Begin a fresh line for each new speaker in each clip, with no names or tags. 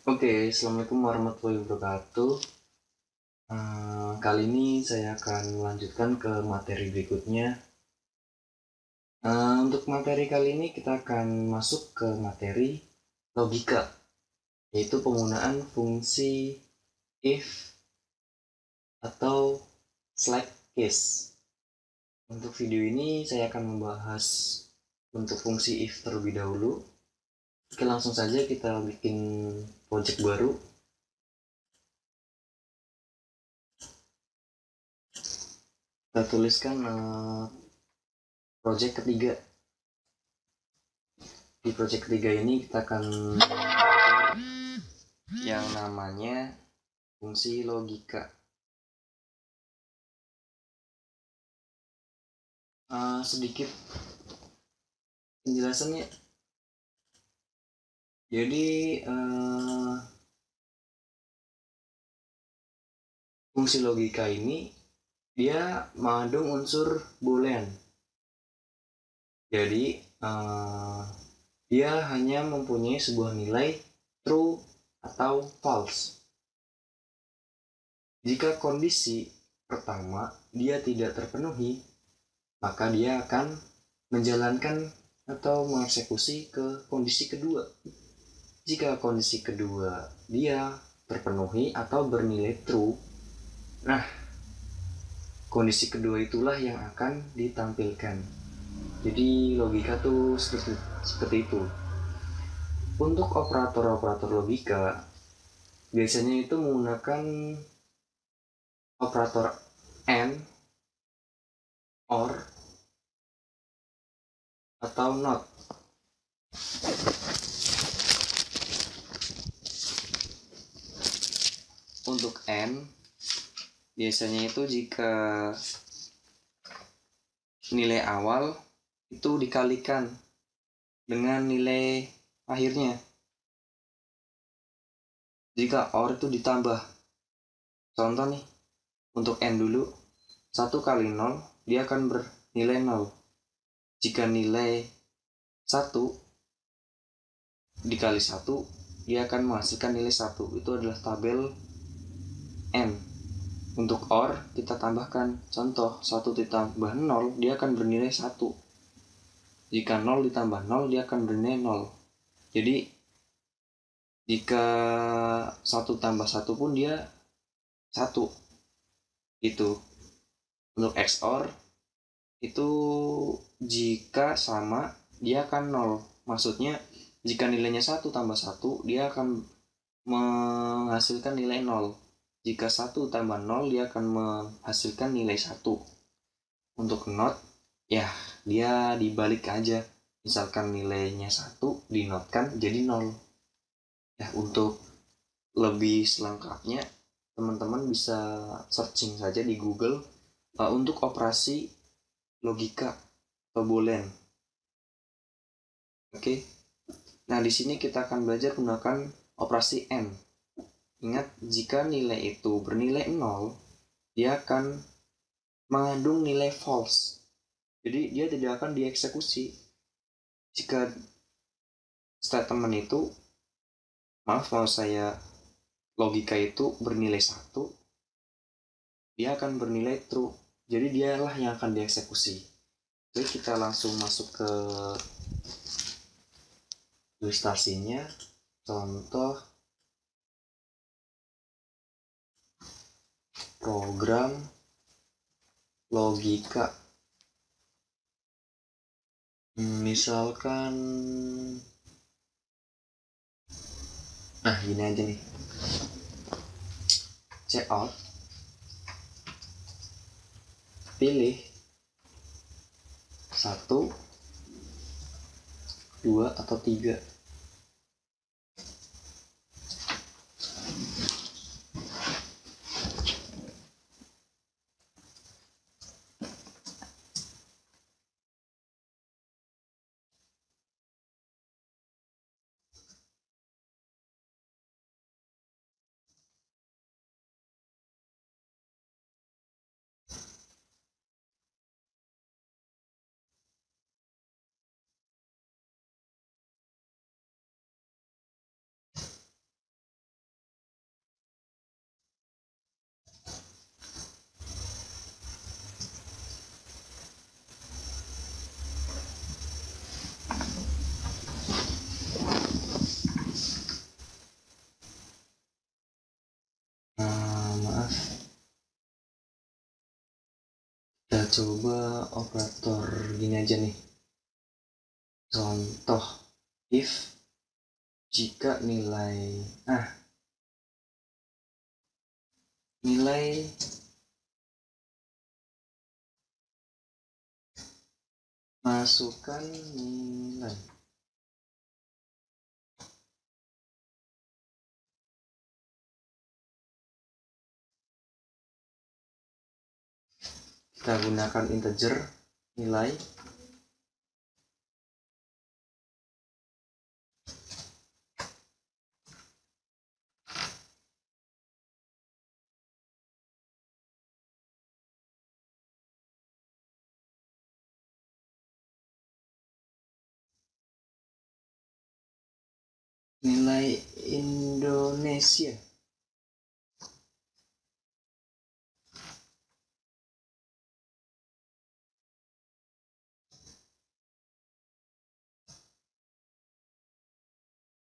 Oke, Assalamualaikum warahmatullahi wabarakatuh. Kali ini saya akan melanjutkan ke materi berikutnya. Untuk materi kali ini kita akan masuk ke materi logika, yaitu penggunaan fungsi if atau slash case. Untuk video ini saya akan membahas untuk fungsi if terlebih dahulu. Oke, langsung saja kita bikin project baru. Kita tuliskan project ketiga. Di project ketiga ini kita akan belajar yang namanya fungsi logika. Sedikit penjelasannya. Jadi fungsi logika ini dia mengandung unsur boolean. Jadi dia hanya mempunyai sebuah nilai true atau false. Jika kondisi pertama dia tidak terpenuhi, maka dia akan menjalankan atau mengeksekusi ke kondisi kedua. Jika kondisi kedua dia terpenuhi atau bernilai true, nah kondisi kedua itulah yang akan ditampilkan. Jadi logika tuh seperti itu. Untuk operator-operator logika biasanya itu menggunakan operator AND, OR, atau NOT. Untuk AND biasanya itu jika nilai awal itu dikalikan dengan nilai akhirnya. Jika OR itu ditambah. Contoh nih, untuk N dulu, 1 kali 0 dia akan bernilai 0. Jika nilai 1 dikali 1 dia akan menghasilkan nilai 1. Itu adalah tabel N. Untuk OR kita tambahkan, contoh 1 ditambah 0 dia akan bernilai 1. Jika 0 ditambah 0 dia akan bernilai 0. Jadi jika 1 tambah 1 pun dia 1. Itu untuk XOR itu jika sama dia akan 0. Maksudnya jika nilainya 1 tambah 1 dia akan menghasilkan nilai 0. Jika 1 tambah 0 dia akan menghasilkan nilai 1. Untuk NOT ya dia dibalik aja. Misalkan nilainya 1 dinotkan jadi 0. Ya, untuk lebih selengkapnya teman-teman bisa searching saja di Google untuk operasi logika atau boolean. Oke. Nah, di sini kita akan belajar menggunakan operasi AND. Ingat, jika nilai itu bernilai 0, dia akan mengandung nilai false. Jadi dia tidak akan dieksekusi. Jika statement itu mau saya logika itu bernilai 1, dia akan bernilai true. Jadi dialah yang akan dieksekusi. Jadi kita langsung masuk ke ilustrasinya. Contoh program logika. Misalkan gini aja nih. Check out, pilih 1, 2, atau 3. coba operator gini aja nih. Contoh if jika nilai masukkan nilai. Kita gunakan integer nilai. Nilai Indonesia.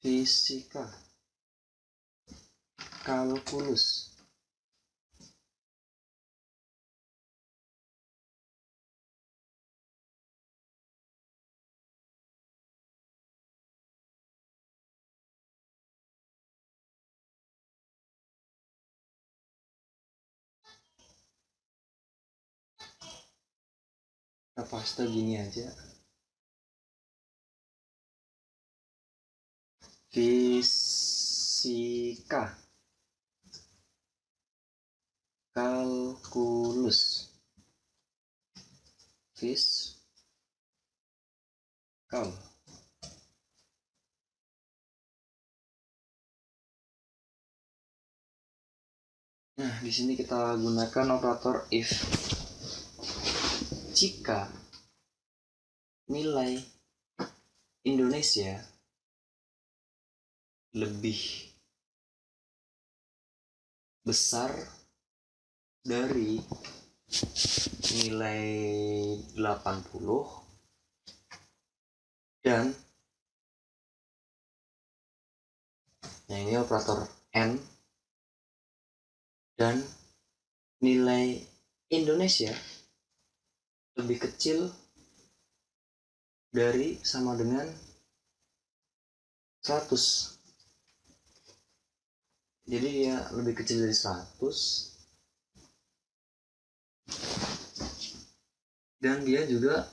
Fisika. Kalkulus. Kita paste gini aja. Fisika. Kalkulus. Fiskal. Nah, di sini kita gunakan operator if. Jika nilai Indonesia lebih besar dari nilai 80 dan ini operator N, dan nilai Indonesia lebih kecil dari sama dengan 100. Jadi dia lebih kecil dari 100 dan dia juga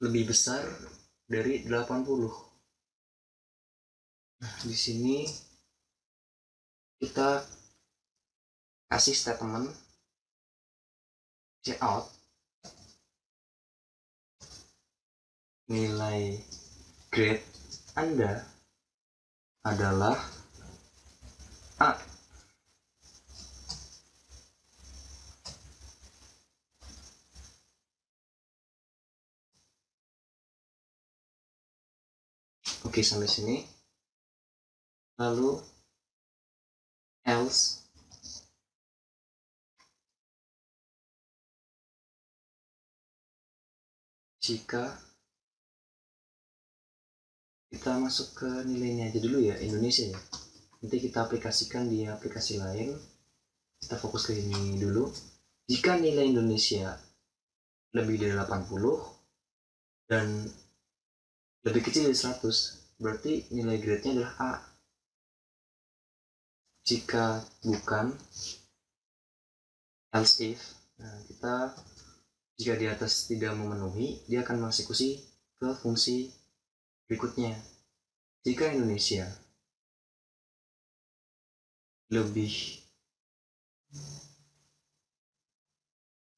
lebih besar dari 80. Nah, di sini kita kasih statement cout nilai grade Anda adalah A. Oke, sampai sini. Lalu else jika kita masuk ke nilainya aja dulu ya, Indonesia ya. Nanti kita aplikasikan di aplikasi lain. Kita fokus ke ini dulu. Jika nilai Indonesia lebih dari 80 dan lebih kecil dari 100, berarti nilai grade-nya adalah A. Jika bukan, else if. Nah, jika di atas tidak memenuhi, dia akan mengeksekusi ke fungsi berikutnya. Jika Indonesia lebih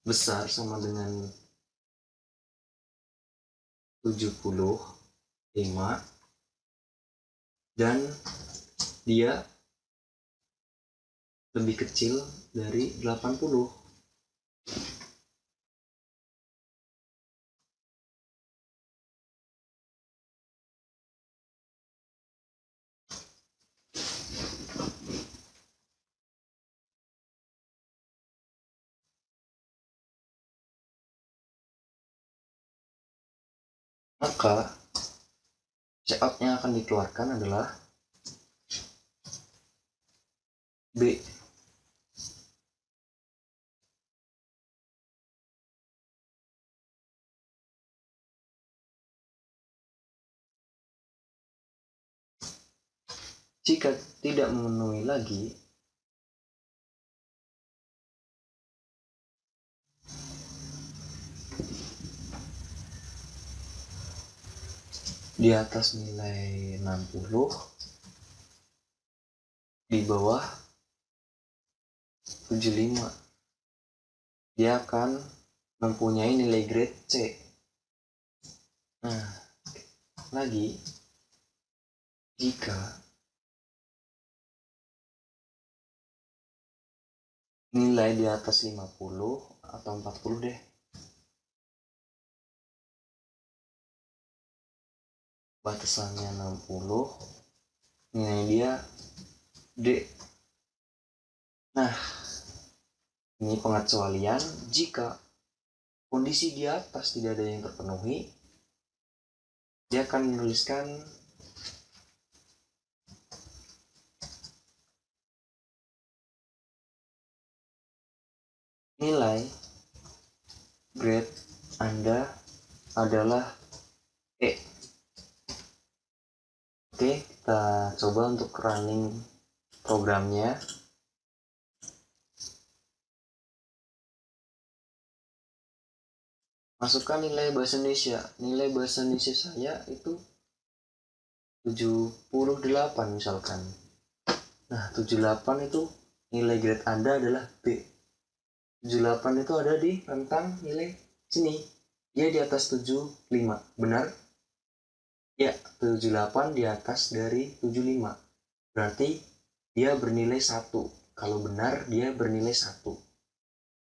besar sama dengan 75 dan dia lebih kecil dari 80. Maka cout yang akan dikeluarkan adalah B. Jika tidak memenuhi lagi, di atas nilai 60, di bawah 75, dia akan mempunyai nilai grade C. Nah, lagi jika nilai di atas 50 atau 40 deh, batasannya 60, nilai dia D. Nah, ini pengecualian jika kondisi di atas tidak ada yang terpenuhi, dia akan menuliskan nilai grade Anda adalah E. Oke, kita coba untuk running programnya. Masukkan nilai bahasa Indonesia. Nilai bahasa Indonesia saya itu 78 misalkan. Nah, 78 itu nilai grade Anda adalah B. 78 itu ada di rentang nilai sini. Dia di atas 75. Benar? Ya, 78 di atas dari 75. Berarti dia bernilai 1. Kalau benar, dia bernilai 1.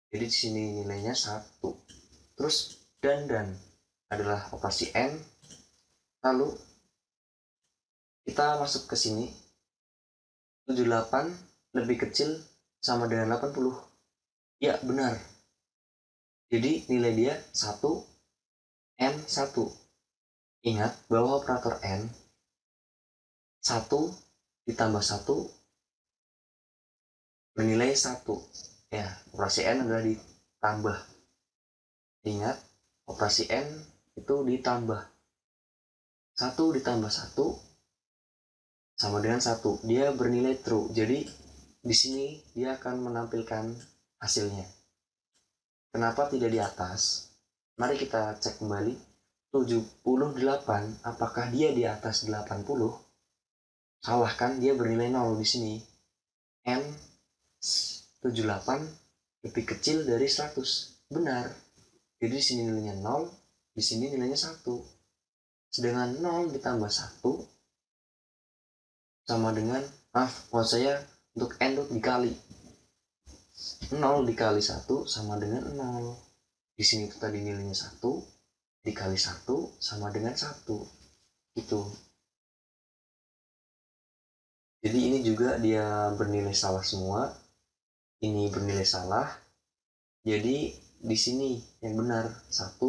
Jadi di sini nilainya 1. Terus dan adalah operasi N. Lalu kita masuk ke sini. 78 lebih kecil sama dengan 80. Ya, benar. Jadi nilai dia 1 N1. Ingat bahwa operator N 1 ditambah 1 bernilai 1. Ya, operasi N adalah ditambah. Ingat, operasi N itu ditambah. 1 ditambah 1 sama dengan 1. Dia bernilai true. Jadi di sini dia akan menampilkan hasilnya. Kenapa tidak di atas? Mari kita cek kembali. 78, apakah dia di atas 80? Salah kan, dia bernilai 0 di sini. N 78 lebih kecil dari 100. Benar. Jadi di sini nilainya 0, di sini nilainya 1. Sedangkan 0 ditambah 1 sama dengan, maksud saya untuk N itu dikali. 0 dikali 1 sama dengan 0. Di sini itu tadi nilainya 1, dikali 1 sama dengan 1. Gitu. Jadi ini juga dia bernilai salah semua. Ini bernilai salah. Jadi di sini yang benar 1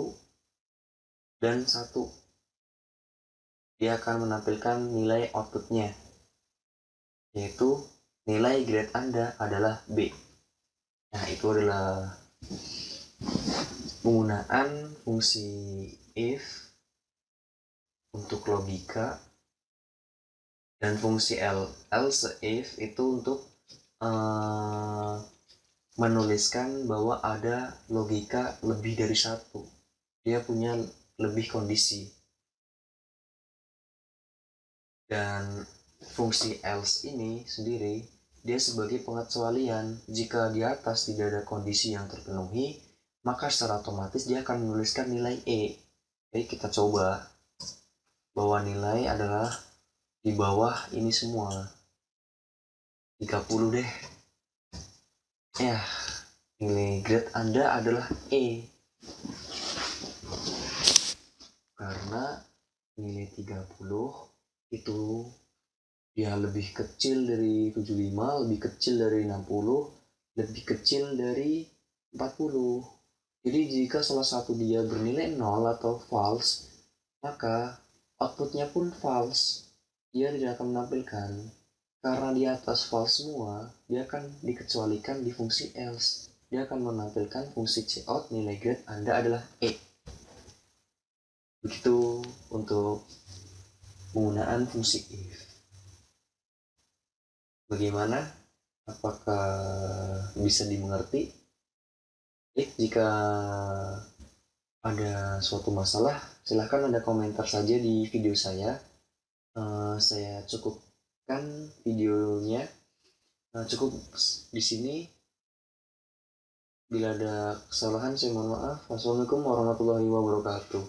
dan 1. Dia akan menampilkan nilai outputnya, yaitu nilai grade Anda adalah B. Nah, itu adalah penggunaan fungsi if untuk logika dan fungsi else if itu untuk menuliskan bahwa ada logika lebih dari satu. Dia punya lebih kondisi. Dan fungsi else ini sendiri, dia sebagai pengecualian. Jika di atas tidak ada kondisi yang terpenuhi, maka secara otomatis dia akan menuliskan nilai E. Jadi kita coba bahwa nilai adalah di bawah ini semua. 30 deh. Ya, nilai grade Anda adalah E. Karena nilai 30 itu dia lebih kecil dari 75, lebih kecil dari 60, lebih kecil dari 40. Jadi jika salah satu dia bernilai 0 atau false, maka outputnya pun false. Dia tidak akan menampilkan. Karena di atas false semua, dia akan dikecualikan di fungsi else. Dia akan menampilkan fungsi cout nilai grade Anda adalah E. Begitu untuk penggunaan fungsi if.
Bagaimana? Apakah bisa dimengerti? Jika ada suatu masalah, silahkan ada komentar saja di video saya. Saya cukupkan videonya. Cukup di sini. Bila ada kesalahan, saya mohon maaf. Wassalamualaikum warahmatullahi wabarakatuh.